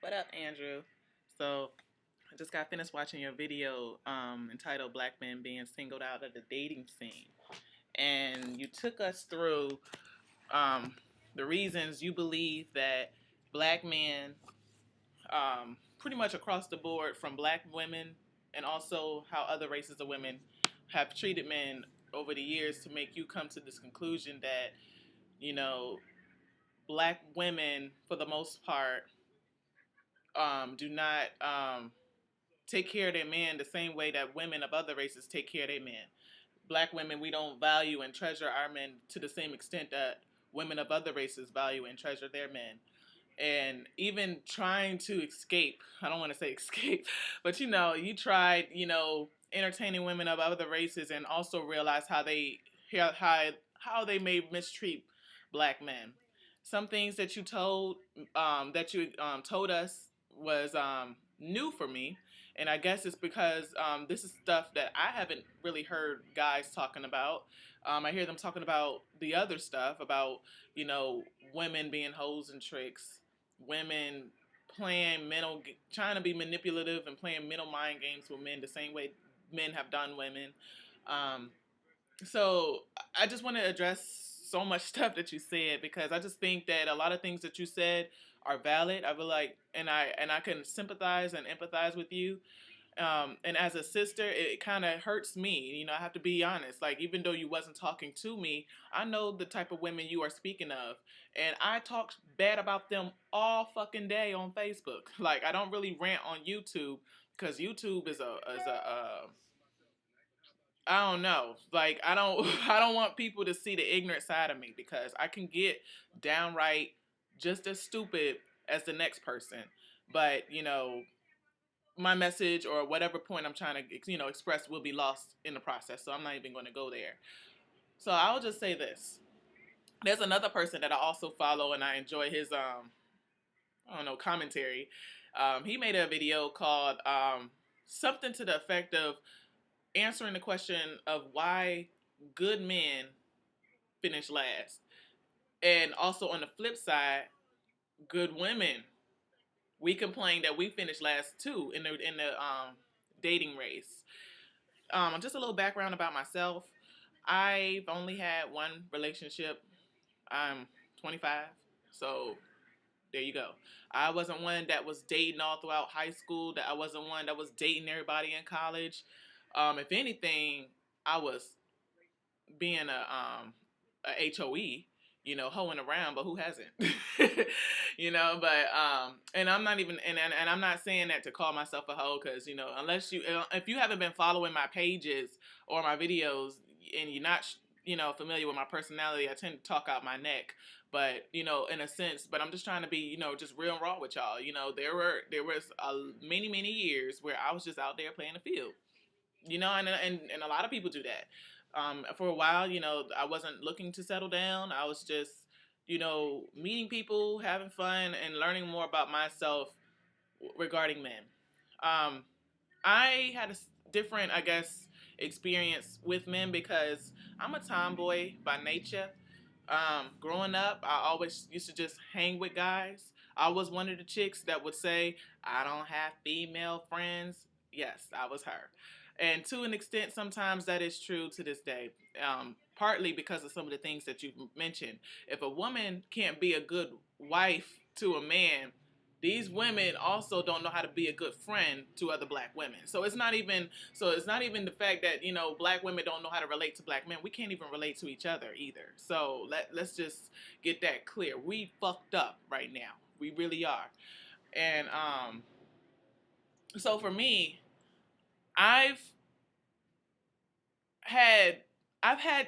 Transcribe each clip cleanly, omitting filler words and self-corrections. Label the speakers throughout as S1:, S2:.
S1: What up, Andrew? So, I just got finished watching your video entitled Black Men Being Singled Out of the Dating Scene. And you took us through um, the reasons you believe that black men, pretty much across the board, from black women and also how other races of women have treated men over the years, to make you come to this conclusion that, you know, black women, for the most part, do not take care of their men the same way that women of other races take care of their men. Black women, we don't value and treasure our men to the same extent that women of other races value and treasure their men. And even trying to escape, I don't want to say escape, but you tried, entertaining women of other races, and also realize how they may mistreat black men. Some things that you told us was new for me, and I guess it's because this is stuff that I haven't really heard guys talking about. I hear them talking about the other stuff about women being hoes and tricks, women trying to be manipulative and playing mental mind games with men the same way men have done women. Um, so I just want to address so much stuff that you said, because I just think that a lot of things that you said are valid. I feel like, and I can sympathize and empathize with you. And as a sister, it kind of hurts me. I have to be honest. Like, even though you wasn't talking to me, I know the type of women you are speaking of, and I talk bad about them all fucking day on Facebook. Like, I don't really rant on YouTube, because YouTube is a I don't know. Like, I don't I don't want people to see the ignorant side of me, because I can get downright just as stupid as the next person. But, my message or whatever point I'm trying to express will be lost in the process. So I'm not even going to go there. So I'll just say this. There's another person that I also follow, and I enjoy his I don't know, commentary. He made a video called something to the effect of answering the question of why good men finish last. And also on the flip side, good women, we complain that we finish last too in the dating race. Just a little background about myself. I've only had one relationship. I'm 25, so there you go. I wasn't one that was dating all throughout high school. That I wasn't one that was dating everybody in college. If anything, I was being a HOE, hoeing around, but who hasn't? But and I'm not even and I'm not saying that to call myself a hoe, because unless if you haven't been following my pages or my videos, and you're not familiar with my personality, I tend to talk out my neck. But in a sense, but I'm just trying to be just real and raw with y'all. There was many years where I was just out there playing the field. And a lot of people do that. For a while, I wasn't looking to settle down. I was just, meeting people, having fun, and learning more about myself regarding men. Um, I had a different, I guess, experience with men, because I'm a tomboy by nature. Growing up, I always used to just hang with guys. I was one of the chicks that would say, I don't have female friends. Yes, I was her. And to an extent, sometimes that is true to this day. Partly because of some of the things that you mentioned. If a woman can't be a good wife to a man, these women also don't know how to be a good friend to other black women. So it's not even the fact that black women don't know how to relate to black men. We can't even relate to each other either. So let's just get that clear. We fucked up right now. We really are. And so for me, I've had I've had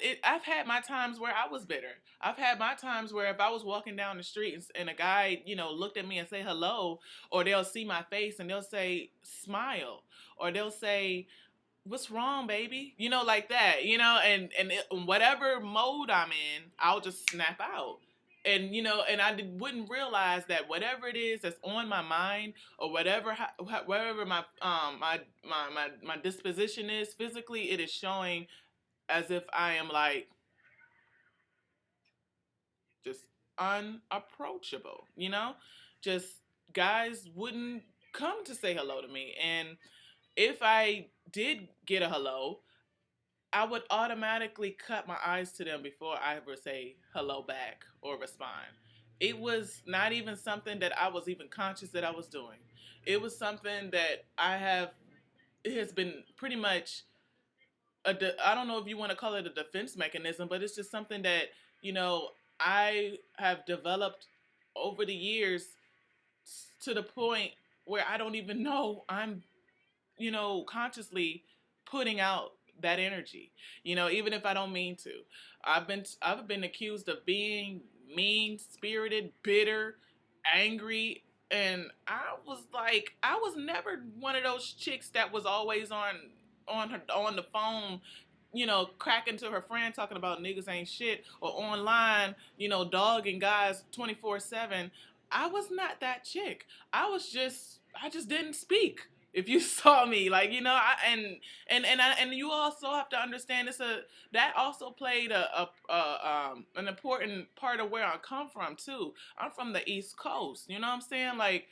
S1: my times where I was bitter. I've had my times where if I was walking down the street, and a guy, looked at me and say hello, or they'll see my face and they'll say smile, or they'll say, "What's wrong, baby?" Like that. Whatever mode I'm in, I'll just snap out. And I wouldn't realize that whatever it is that's on my mind, or whatever my disposition is physically, it is showing as if I am like just unapproachable, just guys wouldn't come to say hello to me. And if I did get a hello, I would automatically cut my eyes to them before I ever say hello back or respond. It was not even something that I was even conscious that I was doing. It was something that it has been pretty much I don't know if you want to call it a defense mechanism, but it's just something that, you know, I have developed over the years to the point where I don't even know I'm, consciously putting out that energy. Even if I don't mean to. I've been accused of being mean spirited, bitter, angry, and I was never one of those chicks that was always on the phone, cracking to her friend talking about niggas ain't shit, or online, dogging guys 24/7. I was not that chick. I just didn't speak. If you saw me, and you also have to understand that also played an important part of where I come from too. I'm from the East Coast. You know what I'm saying? Like,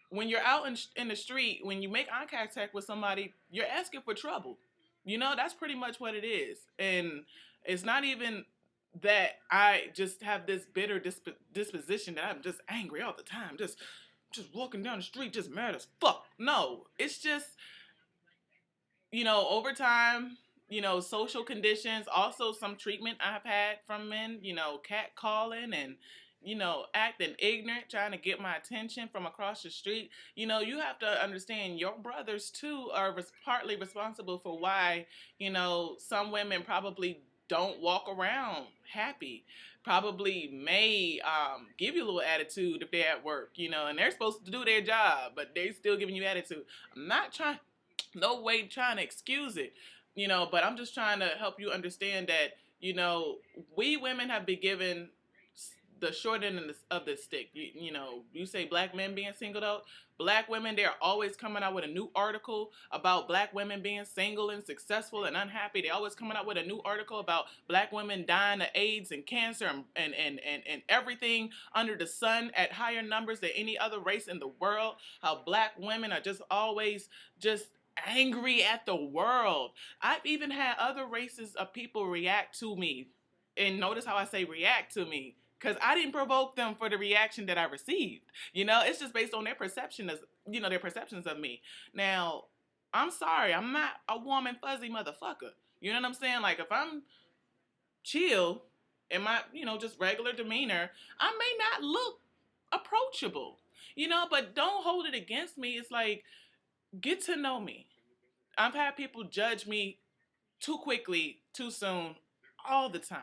S1: when you're out in the street, when you make eye contact with somebody, you're asking for trouble. That's pretty much what it is. And it's not even that I just have this bitter disposition that I'm just angry all the time, just walking down the street, just mad as fuck. No, it's just, over time, social conditions, also some treatment I've had from men, cat calling and, acting ignorant, trying to get my attention from across the street. You have to understand your brothers too are partly responsible for why, some women probably don't walk around happy. Probably may give you a little attitude if they're at work, and they're supposed to do their job, but they still giving you attitude. I'm not trying, no way trying to excuse it, but I'm just trying to help you understand that, we women have been given the short end of the stick. You say black men being singled out. Black women, they're always coming out with a new article about black women being single and successful and unhappy. They always coming out with a new article about black women dying of AIDS and cancer and everything under the sun at higher numbers than any other race in the world. How black women are just always just angry at the world. I've even had other races of people react to me. And notice how I say react to me, because I didn't provoke them for the reaction that I received. It's just based on their their perceptions of me. Now, I'm sorry, I'm not a warm and fuzzy motherfucker. You know what I'm saying? Like, if I'm chill in my, just regular demeanor, I may not look approachable. But don't hold it against me. It's like, get to know me. I've had people judge me too quickly, too soon, all the time.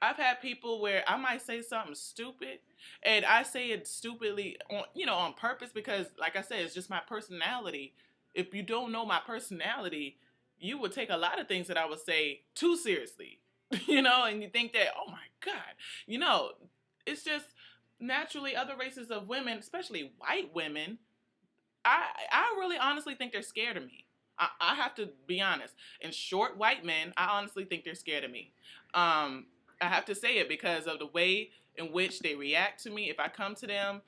S1: I've had people where I might say something stupid, and I say it stupidly on purpose, because, like I said, it's just my personality. If you don't know my personality, you would take a lot of things that I would say too seriously, and you think that, oh my God, it's just naturally other races of women, especially white women, I really honestly think they're scared of me. I have to be honest. And short white men, I honestly think they're scared of me. I have to say it because of the way in which they react to me. If I come to them,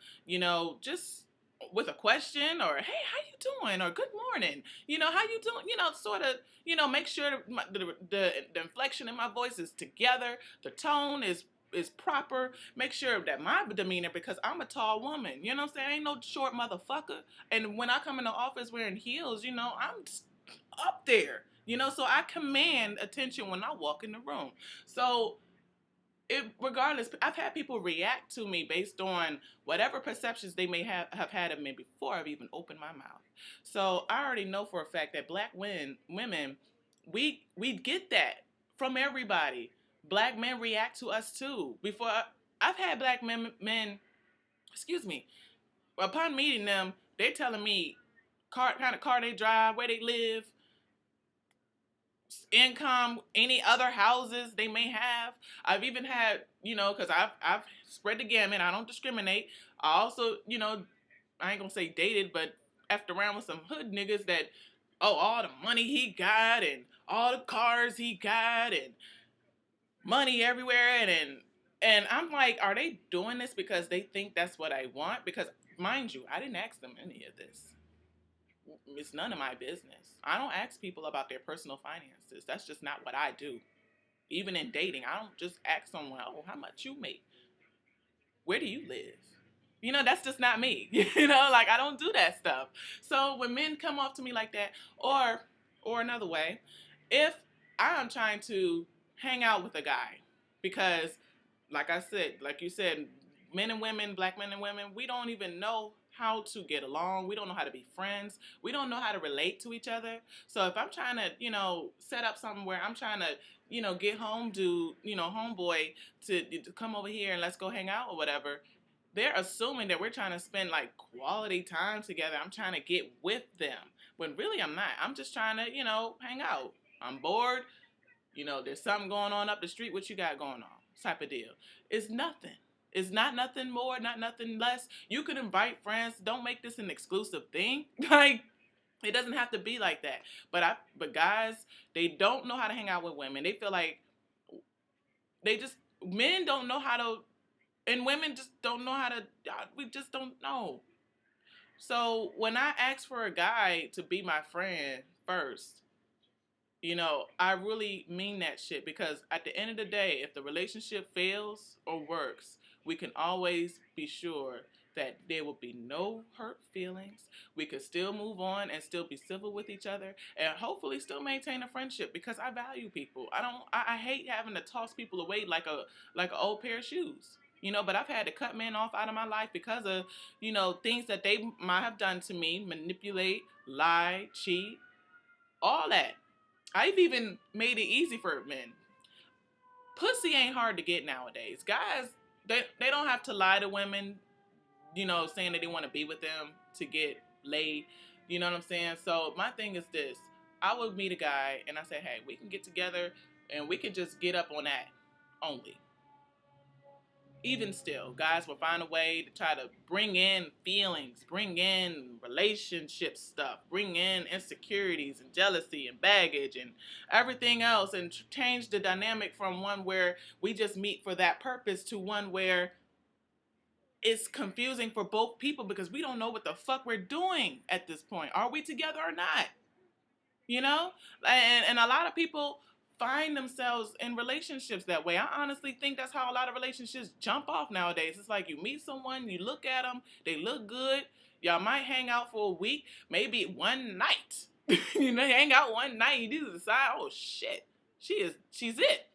S1: just with a question, or hey, how you doing, or good morning, how you doing, sort of, make sure the inflection in my voice is together, the tone is proper. Make sure that my demeanor, because I'm a tall woman, you know what I'm saying? I ain't no short motherfucker. And when I come in the office wearing heels, I'm up there, so I command attention when I walk in the room. So regardless, I've had people react to me based on whatever perceptions they may have had of me before I've even opened my mouth. So I already know for a fact that black women, we get that from everybody. Black men react to us too. I've had black men, excuse me, upon meeting them, they're telling me kind of car they drive, where they live, income, any other houses they may have. I've even had, because I've spread the gamut. I don't discriminate. I also, I ain't gonna say dated, but effed around with some hood niggas that, oh, all the money he got and all the cars he got and money everywhere, and I'm like, are they doing this because they think that's what I want? Because mind you, I didn't ask them any of this. It's none of my business. I don't ask people about their personal finances. That's just not what I do. Even in dating, I don't just ask someone, oh, how much you make? Where do you live? That's just not me. Like I don't do that stuff. So when men come off to me like that, or another way, if I'm trying to hang out with a guy, because like I said, like you said, men and women, black men and women, we don't even know how to get along. We don't know how to be friends. We don't know how to relate to each other. So if I'm trying to, set up something where I'm trying to, get homeboy to come over here and let's go hang out or whatever, they're assuming that we're trying to spend like quality time together. I'm trying to get with them. When really I'm not. I'm just trying to, hang out. I'm bored. There's something going on up the street. What you got going on? Type of deal. It's nothing. It's not nothing more, not nothing less. You could invite friends. Don't make this an exclusive thing. Like, it doesn't have to be like that. But guys, they don't know how to hang out with women. They feel like men don't know how to, and women just don't know how to, we just don't know. So when I ask for a guy to be my friend first, I really mean that shit, because at the end of the day, if the relationship fails or works, we can always be sure that there will be no hurt feelings. We could still move on and still be civil with each other, and hopefully still maintain a friendship, because I value people. I hate having to toss people away like an old pair of shoes. But I've had to cut men off out of my life because of, things that they might have done to me, manipulate, lie, cheat, all that. I've even made it easy for men. Pussy ain't hard to get nowadays. Guys, they don't have to lie to women, saying that they want to be with them to get laid. You know what I'm saying? So my thing is this. I would meet a guy and I say, hey, we can get together and we can just get up on that only. Even still, guys will find a way to try to bring in feelings, bring in relationship stuff, bring in insecurities and jealousy and baggage and everything else, and change the dynamic from one where we just meet for that purpose to one where it's confusing for both people, because we don't know what the fuck we're doing at this point. Are we together or not? And a lot of people find themselves in relationships that way. I honestly think that's how a lot of relationships jump off nowadays. It's like you meet someone, you look at them, they look good, y'all might hang out for a week, maybe one night. You hang out one night, you do decide, oh shit, she's it.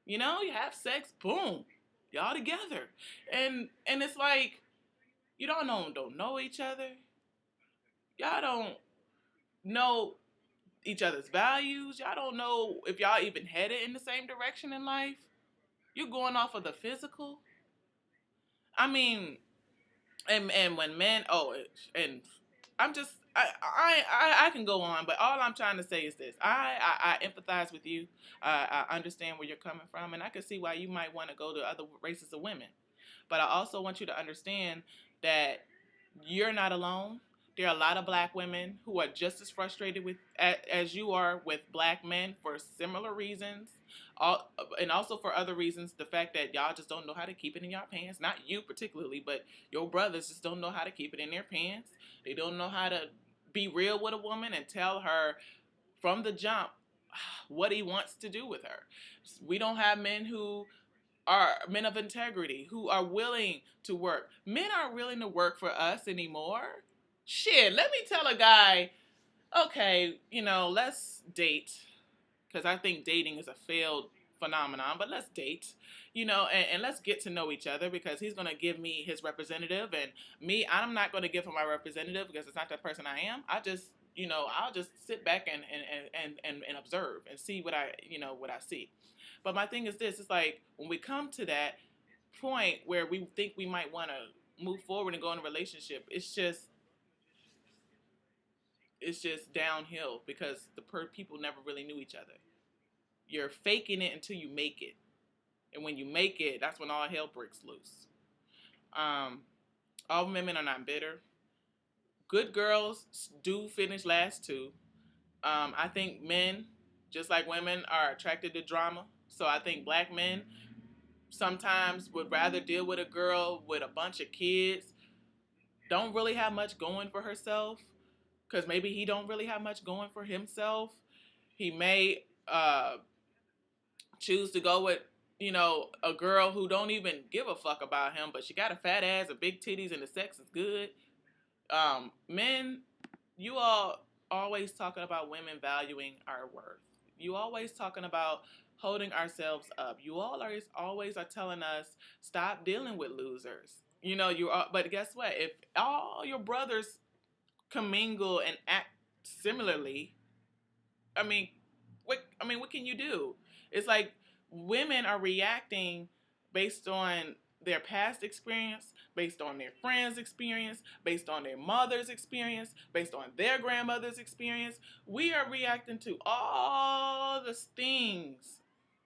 S1: You have sex, boom, y'all together. And it's like, you don't know each other. Y'all don't know each other's values. Y'all don't know if y'all even headed in the same direction in life. You're going off of the physical. I mean, and when men, and I'm just, I can go on, but all I'm trying to say is this. I empathize with you. I understand where you're coming from, and I can see why you might want to go to other races of women. But I also want you to understand that you're not alone. There are a lot of black women who are just as frustrated as you are with black men for similar reasons, and also for other reasons. The fact that y'all just don't know how to keep it in your pants. Not you particularly, but your brothers just don't know how to keep it in their pants. They don't know how to be real with a woman and tell her from the jump what he wants to do with her. We don't have men who are men of integrity, who are willing to work. Men aren't willing to work for us anymore. Shit, let me tell a guy, okay, let's date, because I think dating is a failed phenomenon, but let's date, and let's get to know each other, because he's going to give me his representative, and me, I'm not going to give him my representative, because it's not that person I am. I just, I'll just sit back and observe and see what I see. But my thing is this, it's like, when we come to that point where we think we might want to move forward and go in a relationship, it's just downhill, because people never really knew each other. You're faking it until you make it. And when you make it, that's when all hell breaks loose. All women are not bitter. Good girls do finish last too. I think men, just like women, are attracted to drama. So I think black men sometimes would rather deal with a girl with a bunch of kids don't really have much going for herself, because maybe he don't really have much going for himself. He may choose to go with, a girl who don't even give a fuck about him, but she got a fat ass, a big titties, and the sex is good. Men, you all always talking about women valuing our worth. You always talking about holding ourselves up. You all always are telling us stop dealing with losers. But guess what? If all your brothers commingle and act similarly, what can you do? It's like women are reacting based on their past experience, based on their friends' experience, based on their mother's experience, based on their grandmother's experience. We are reacting to all the things,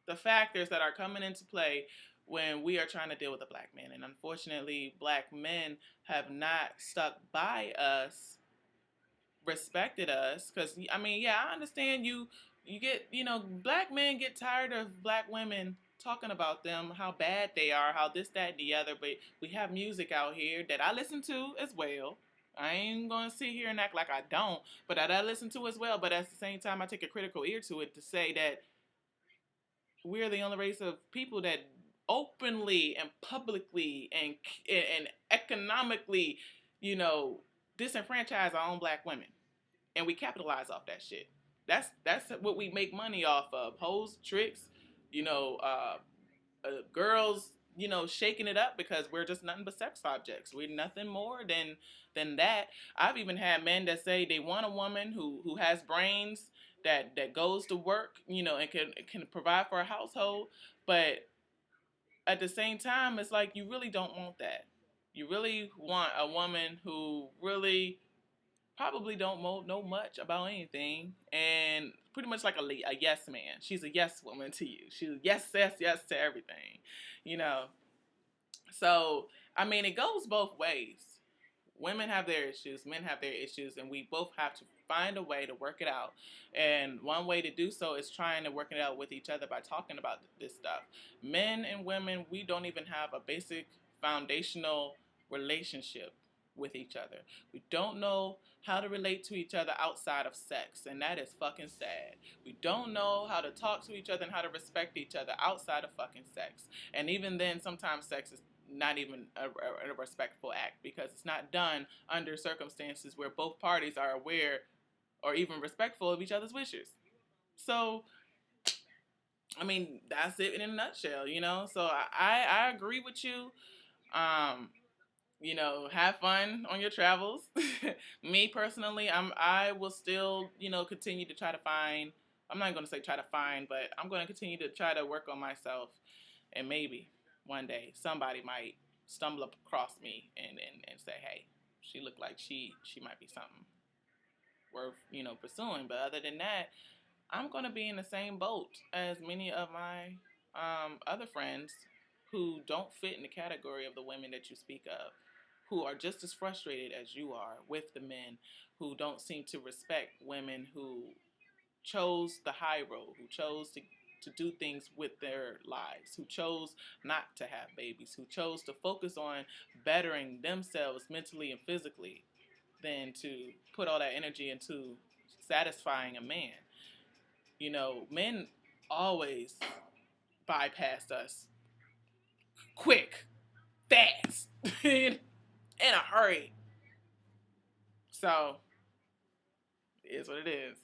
S1: the factors that are coming into play when we are trying to deal with a black man. And unfortunately, black men have not stuck by us, respected us, because yeah, I understand you get, black men get tired of black women talking about them, how bad they are, how this, that, and the other. But we have music out here that I listen to as well. I ain't gonna sit here and act like I don't, but that I listen to as well. But at the same time, I take a critical ear to it to say that we're the only race of people that openly and publicly and economically, you know, disenfranchise our own black women, and we capitalize off that shit. That's what we make money off of: hoes, tricks, you know, girls, shaking it up, because we're just nothing but sex objects. We're nothing more than that. I've even had men that say they want a woman who has brains, that goes to work, and can provide for a household, but at the same time, it's like you really don't want that. You really want a woman who really probably don't know much about anything, and pretty much like a yes man. She's a yes woman to you. She's yes to everything, you know. So it goes both ways. Women have their issues, men have their issues, and we both have to find a way to work it out. And one way to do so is trying to work it out with each other by talking about this stuff. Men and women, we don't even have a basic foundational relationship with each other. We don't know how to relate to each other outside of sex, and that is fucking sad. We don't know how to talk to each other and how to respect each other outside of fucking sex. And even then, sometimes sex is not even a respectful act, because it's not done under circumstances where both parties are aware or even respectful of each other's wishes. So, that's it in a nutshell, So I agree with you. Um, have fun on your travels. Me personally, I will still, continue to try to find. I'm not going to say try to find, but I'm going to continue to try to work on myself, and maybe one day somebody might stumble across me and say, hey, she looked like she might be something worth, pursuing. But other than that, I'm going to be in the same boat as many of my other friends who don't fit in the category of the women that you speak of, who are just as frustrated as you are with the men who don't seem to respect women who chose the high road, who chose to do things with their lives, who chose not to have babies, who chose to focus on bettering themselves mentally and physically than to put all that energy into satisfying a man. Men always bypassed us quick, fast, in a hurry. So, it is what it is.